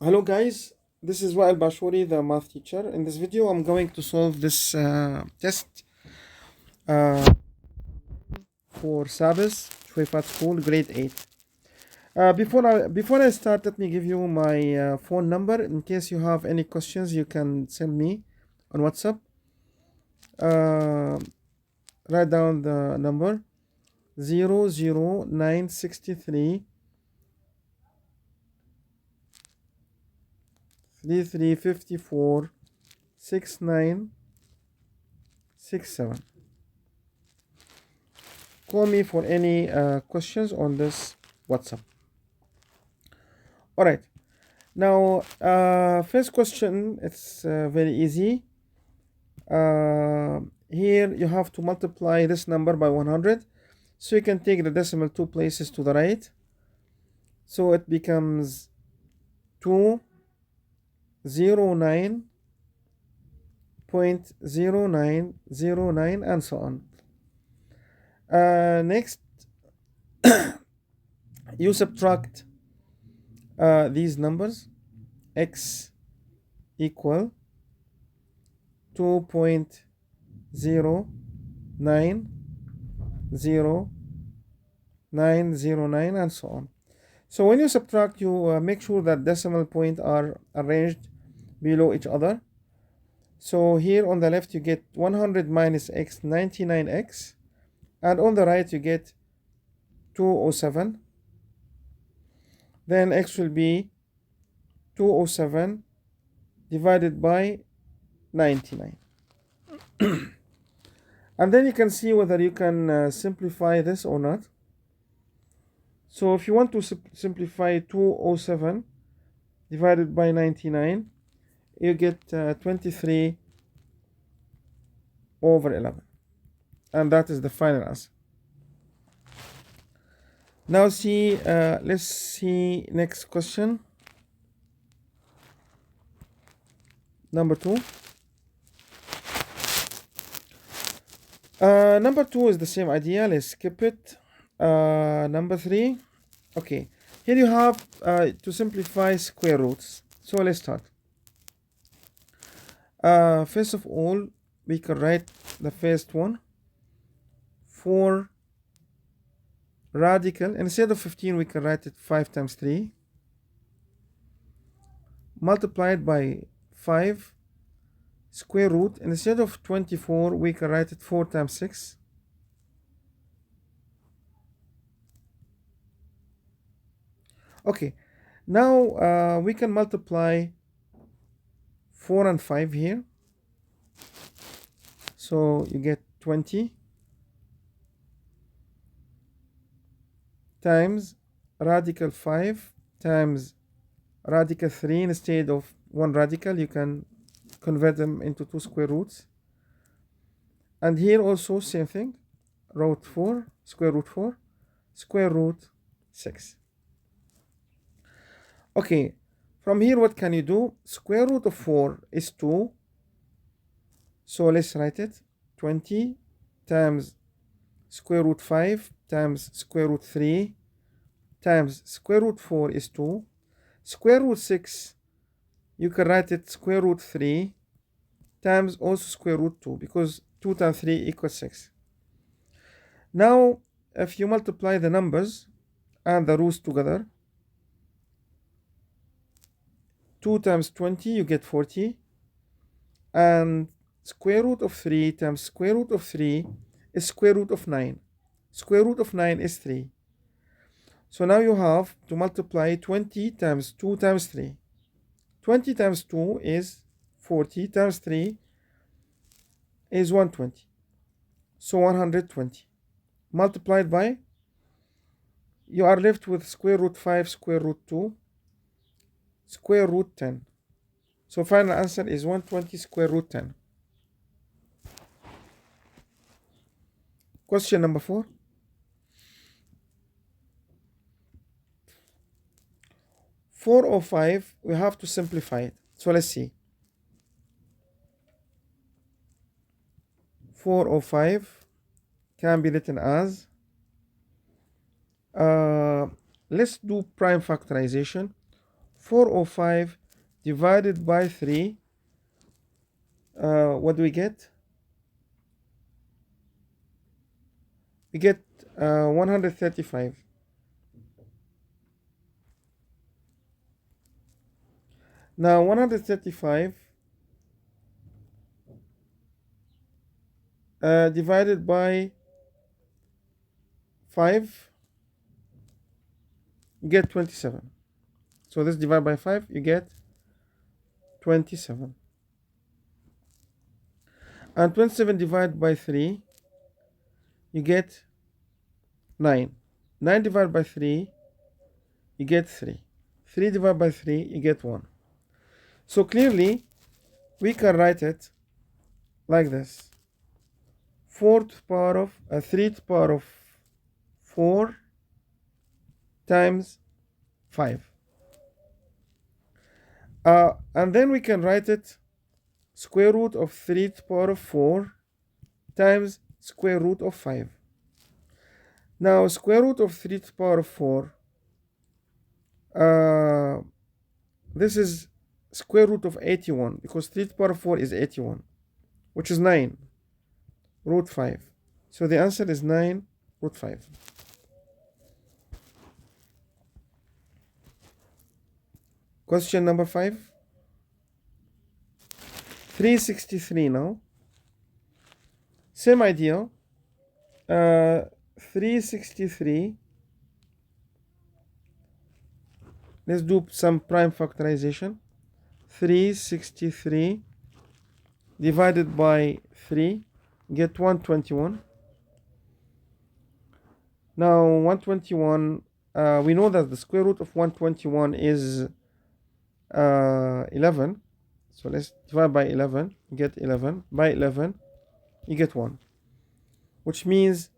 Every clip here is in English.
Hello guys, this is Wael Bashuri, the math teacher. In this video, I'm going to solve this test uh, for sabis, choueifat school, grade 8. Before I start, let me give you my phone number. In case you have any questions, you can send me on WhatsApp. Uh, Write down the number 00963 3354 6967. Call me for any questions on this WhatsApp. All right. Now, first question, it's very easy. Here you have to multiply this number by 100. So you can take the decimal two places to the right. So it becomes 209.0909 and so on. Next, you subtract these numbers. X equal 2.0900909 and so on. So when you subtract, you make sure that decimal points are arranged below each other. So here on the left you get 100 minus x, 99x, and on the right you get 207. Then x will be 207 divided by 99. And then you can see whether you can simplify this or not. So if you want to simplify 207 divided by 99, you get 23 over 11. And that is the final answer. Now let's see next question. Number 2. Number 2 is the same idea. Let's skip it. Number 3. Okay. Here you have to simplify square roots. So let's start. First of all, we can write the first one. 4 radical. Instead of 15, we can write it 5 times 3. Multiplied by 5 square root. Instead of 24, we can write it 4 times 6. Okay, now we can multiply 4 and 5 here. So you get 20 times radical 5 times radical 3. Instead of one radical, you can convert them into 2 square roots. And here also same thing, root 4, square root 6. Okay, from here what can you do? Square root of 4 is 2. So let's write it. 20 times square root 5 times square root 3 times square root 4 is 2. Square root 6, you can write it square root 3 times also square root 2, because 2 times 3 equals 6. Now, if you multiply the numbers and the roots together, 2 times 20, you get 40. And square root of 3 times square root of 3 is square root of 9. Square root of 9 is 3. So now you have to multiply 20 times 2 times 3. 20 times 2 is 40 times 3 is 120. So 120. Multiplied by, you are left with square root 5 square root 2 square root 10. So final answer is 120 square root 10. Question number 4. 405, we have to simplify it. So let's see. 405 can be written as, let's do prime factorization. 405 divided by 3. What do we get? We get 135. Now 135 divided by 5, you get 27. So this divided by 5, you get 27. And 27 divided by 3, you get 9. 9 divided by 3, you get 3. 3 divided by 3, you get 1. So clearly, we can write it like this. 4 to the power of 3 to the power of 4 times 5. And then we can write it square root of 3 to the power of 4 times square root of 5. Now, square root of 3 to the power of 4, this is square root of 81, because 3 to the power of 4 is 81, which is 9 root 5. So the answer is 9 root 5. Question number 5. 363 now. Same idea. 363. Let's do some prime factorization. 363 divided by 3, get 121. Now 121, we know that the square root of 121 is 11. So let's divide by 11, get 11. By 11, you get 1. Which means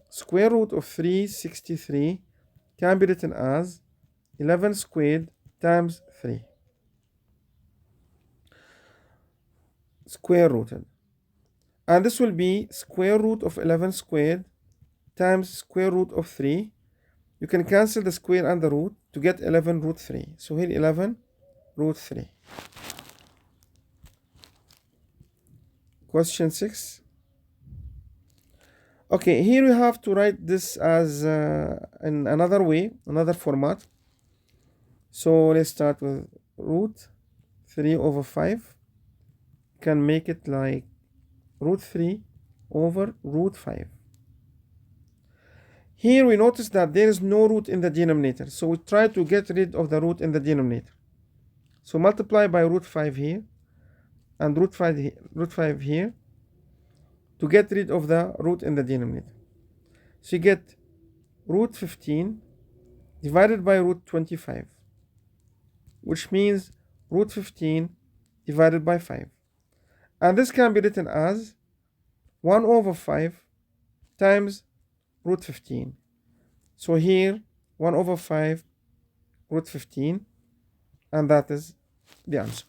square root of 363 can be written as 11 squared times 3. Square rooted. And this will be square root of 11 squared times square root of 3. You can cancel the square and the root to get 11 root 3. So here 11 root 3. Question 6. Okay, here we have to write this as in another way, another format. So let's start with root 3 over 5. You can make it like root 3 over root 5. Here we notice that there is no root in the denominator. So we try to get rid of the root in the denominator. So multiply by root 5 here and root 5 here to get rid of the root in the denominator. So you get root 15 divided by root 25, which means root 15 divided by 5. And this can be written as 1 over 5 times root 15. So here 1 over 5 root 15, and that is the answer.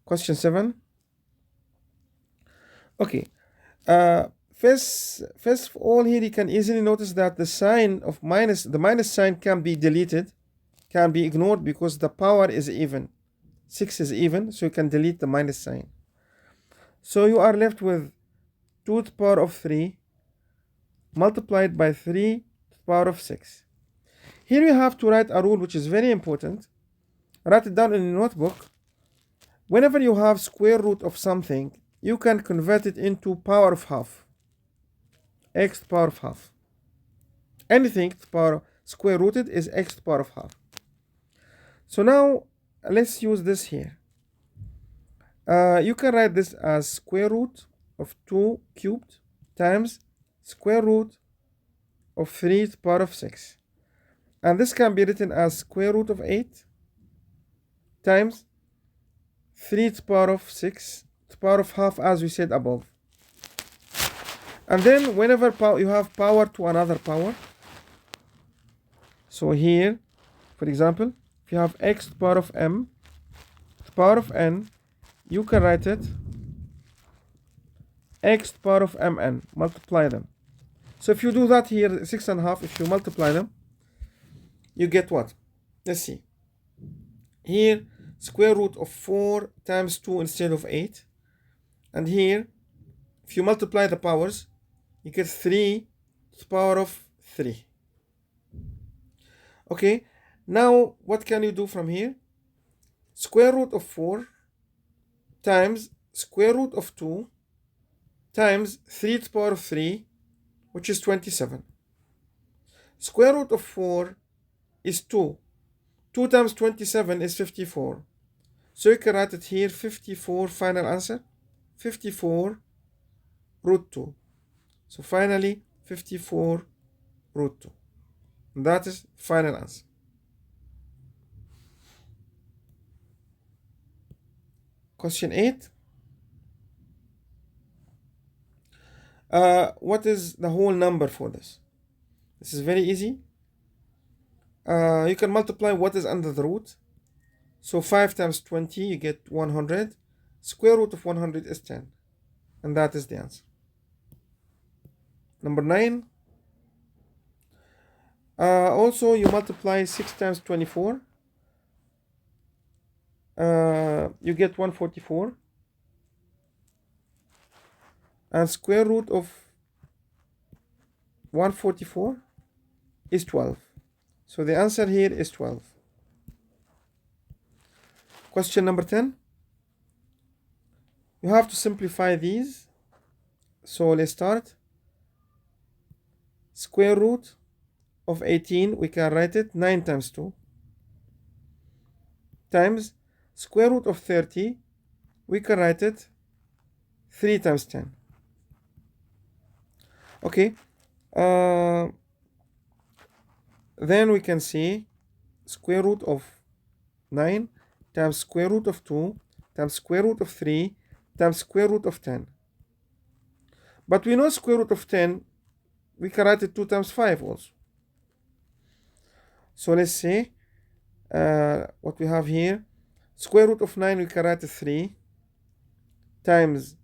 Question 7. Okay. First of all, here you can easily notice that the sign of the minus sign can be deleted, can be ignored, because the power is even. 6 is even, so you can delete the minus sign. So you are left with 2 to the power of 3 multiplied by 3 to the power of 6. Here you have to write a rule which is very important. Write it down in your notebook. Whenever you have square root of something, you can convert it into power of half. X to the power of half. Anything to the power square rooted is x to the power of half. So now let's use this here. You can write this as square root of 2 cubed times square root of 3 to the power of 6. And this can be written as square root of 8 times 3 to the power of 6 to the power of half, as we said above. And then whenever you have power to another power, so here, for example, if you have x to the power of m to the power of n, you can write it x to the power of mn, multiply them. So if you do that here, 6 and a half, if you multiply them, you get what? Let's see. Here, square root of 4 times 2 instead of 8. And here, if you multiply the powers, you get 3 to the power of 3. Okay, now what can you do from here? Square root of 4 times square root of 2 times 3 to the power of 3, which is 27. Square root of 4 is 2. 2 times 27 is 54. So you can write it here, 54, final answer, 54 root 2. So finally, 54 root 2. And that is final answer. Question 8. What is the whole number for this? This is very easy. You can multiply what is under the root. So 5 times 20, you get 100. Square root of 100 is 10. And that is the answer. Number 9. Also, you multiply 6 times 24. You get 144. And square root of 144 is 12. So the answer here is 12. Question number 10. You have to simplify these. So let's start. Square root of 18, we can write it 9 times 2. Times square root of 30, we can write it 3 times 10. Okay. Then we can see square root of 9 times square root of 2 times square root of 3 times square root of 10. But we know square root of 10, we can write it 2 times 5 also. So let's see what we have here. Square root of 9, we can write it 3 times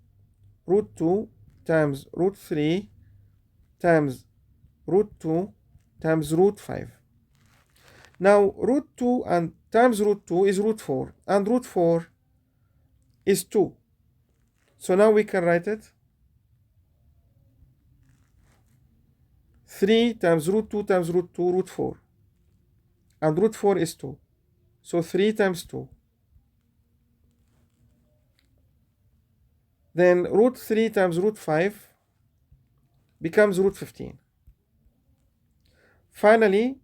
root 2 times root 3 times root 2 times root 5. Now root 2 and times root 2 is root 4, and root 4 is 2. So now we can write it 3 times root 2 times root 2, root 4. And root 4 is 2. So 3 times 2. Then root 3 times root 5 becomes root 15. Finally,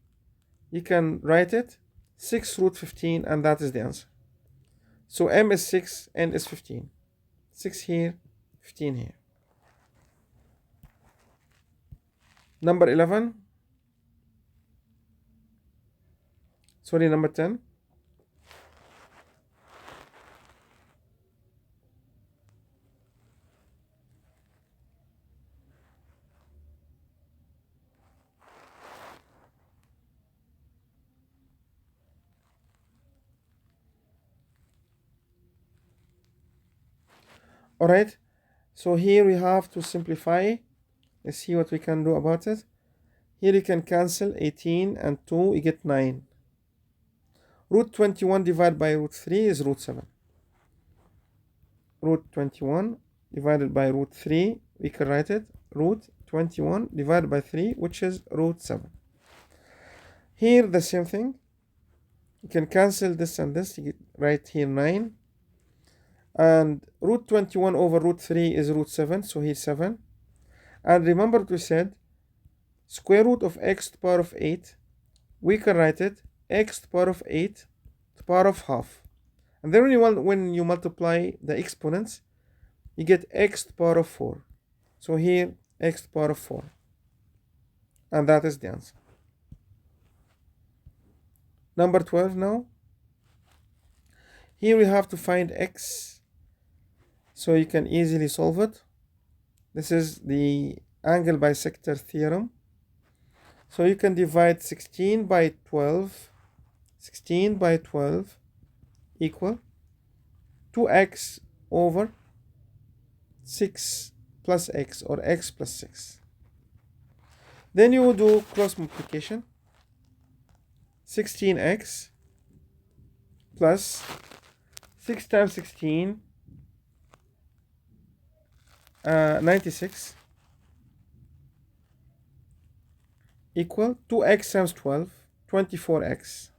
you can write it 6 root 15, and that is the answer. So m is 6, n is 15. 6 here, 15 here. Number 11. Sorry, number 10. Alright, so here we have to simplify. Let's see what we can do about it. Here you can cancel 18 and 2, you get 9. Root 21 divided by root 3 is root 7. Root 21 divided by root 3, we can write it root 21 divided by 3, which is root 7. Here the same thing. You can cancel this and this, you write here 9. And root 21 over root 3 is root 7, so here 7. And remember what we said, square root of x to the power of 8, we can write it x to the power of 8 to the power of half. And then when you multiply the exponents, you get x to the power of 4. So here, x to the power of 4. And that is the answer. Number 12 now. Here we have to find x. So you can easily solve it. This is the angle bisector theorem. So you can divide 16 by 12. 16 by 12 equal 2x over 6 plus x, or x plus 6. Then you do cross multiplication. 16x plus 6 times 16, 96, equal 2x times 12, 24x.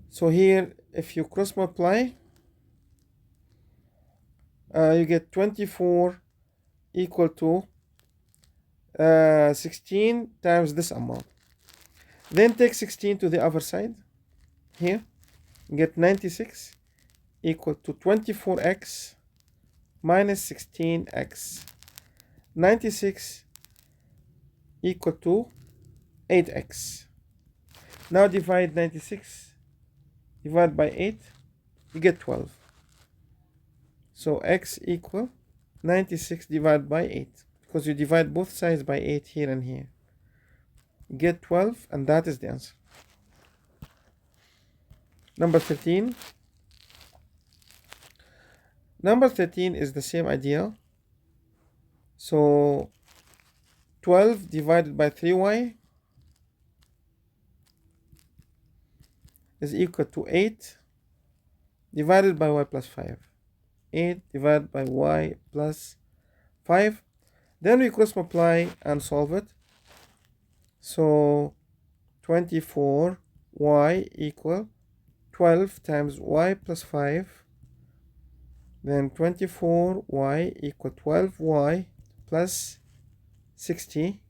So here, if you cross multiply, you get 24 equal to 16 times this amount. Then take 16 to the other side. Here, get 96 equal to 24x minus 16x. 96 equal to 8x. Now divide 96, divide by 8, you get 12. So x equal 96 divided by 8, because you divide both sides by 8 here and here. You get 12, and that is the answer. Number 13. Number 13 is the same idea. So 12 divided by 3y is equal to 8 divided by y plus 5. 8 divided by y plus 5. Then we cross multiply and solve it. So 24y equal 12 times y plus 5. Then 24y equal 12y plus 60.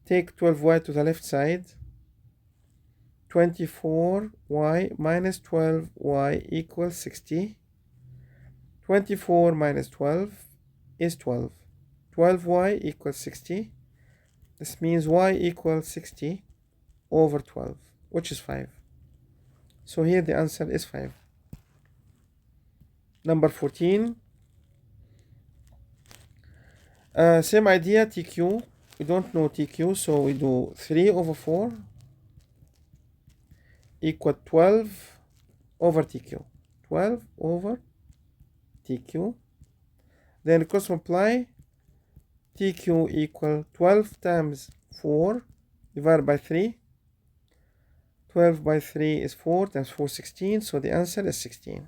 Take 12y to the left side. 24y minus 12y equals 60. 24 minus 12 is 12. 12y equals 60. This means y equals 60 over 12, which is 5. So here the answer is 5. Number 14. Same idea, TQ. We don't know TQ, so we do 3 over 4 equal 12 over TQ. 12 over TQ. Then cross multiply. TQ equal 12 times 4 divided by 3. 12 by 3 is 4 times 4, 16. So the answer is 16.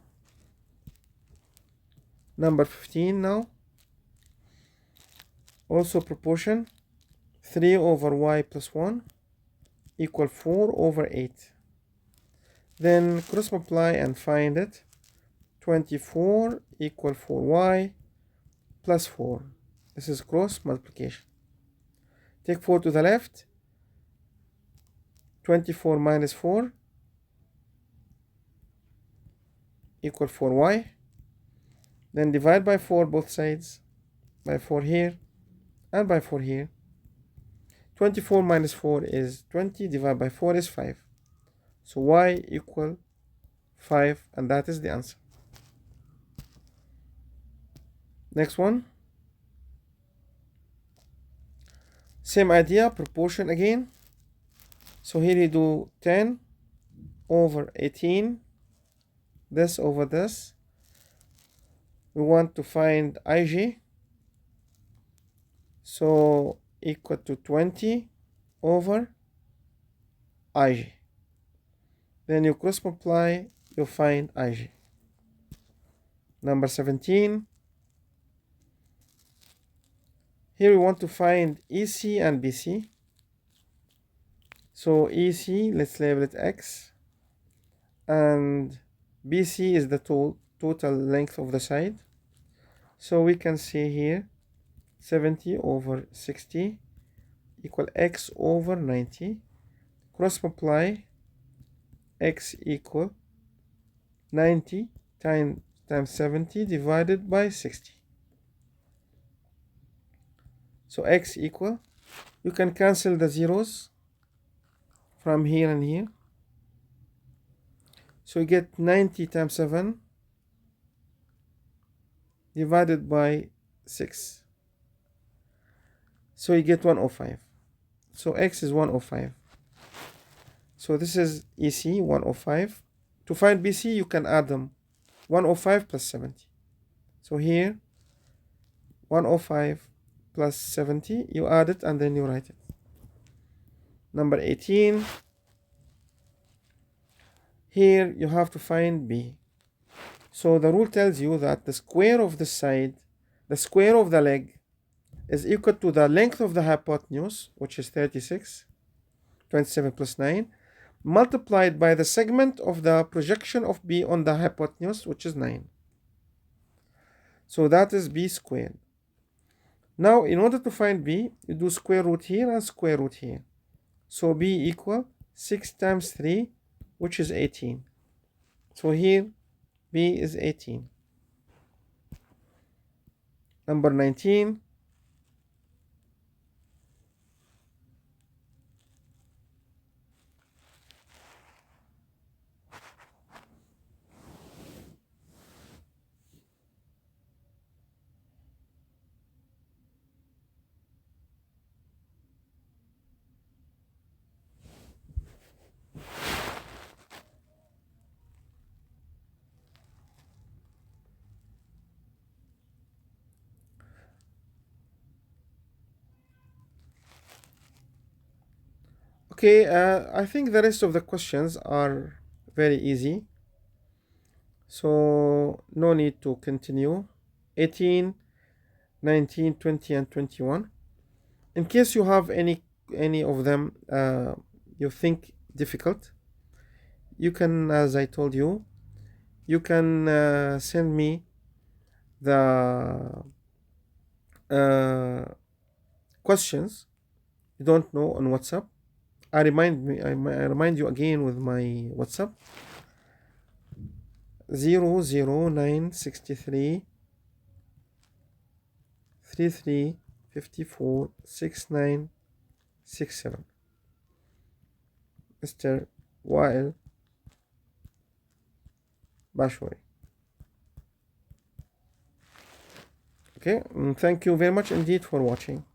Number 15 now. Also proportion. 3 over y plus 1 equal 4 over 8. Then cross multiply and find it. 24 equal 4y plus 4. This is cross multiplication. Take 4 to the left. 24 minus 4 equal 4y. Then divide by 4 both sides. By 4 here and by 4 here. 24 minus 4 is 20. Divided by 4 is 5. So y equal 5, and that is the answer. Next one. Same idea, proportion again. So here you do 10 over 18. This over this. We want to find ij. So equal to 20 over ij. Then you cross multiply, you find ij. Number 17. Here we want to find EC and BC. So EC, let's label it X. And BC is the total length of the side. So we can see here 70 over 60 equal X over 90. Cross multiply. X equal 90 times 70 divided by 60. So X equal, you can cancel the zeros from here and here. So you get 90 times 7 divided by 6. So you get 105. So X is 105. So this is EC, 105. To find BC, you can add them. 105 plus 70. So here, 105 plus 70, you add it and then you write it. Number 18, here you have to find b. So the rule tells you that the square of the side, the square of the leg, is equal to the length of the hypotenuse, which is 36, 27 plus 9, multiplied by the segment of the projection of b on the hypotenuse, which is 9. So that is b squared. Now, in order to find b, you do square root here and square root here. So b equal 6 times 3, which is 18. So here, b is 18. Number 19. Okay, I think the rest of the questions are very easy. So no need to continue. 18, 19, 20, and 21. In case you have any of them you think difficult, you can, as I told you, you can send me the questions you don't know on WhatsApp. I remind you again with my WhatsApp 00963 33 54 6967. Mr. Wael Bashwari. Okay, thank you very much indeed for watching.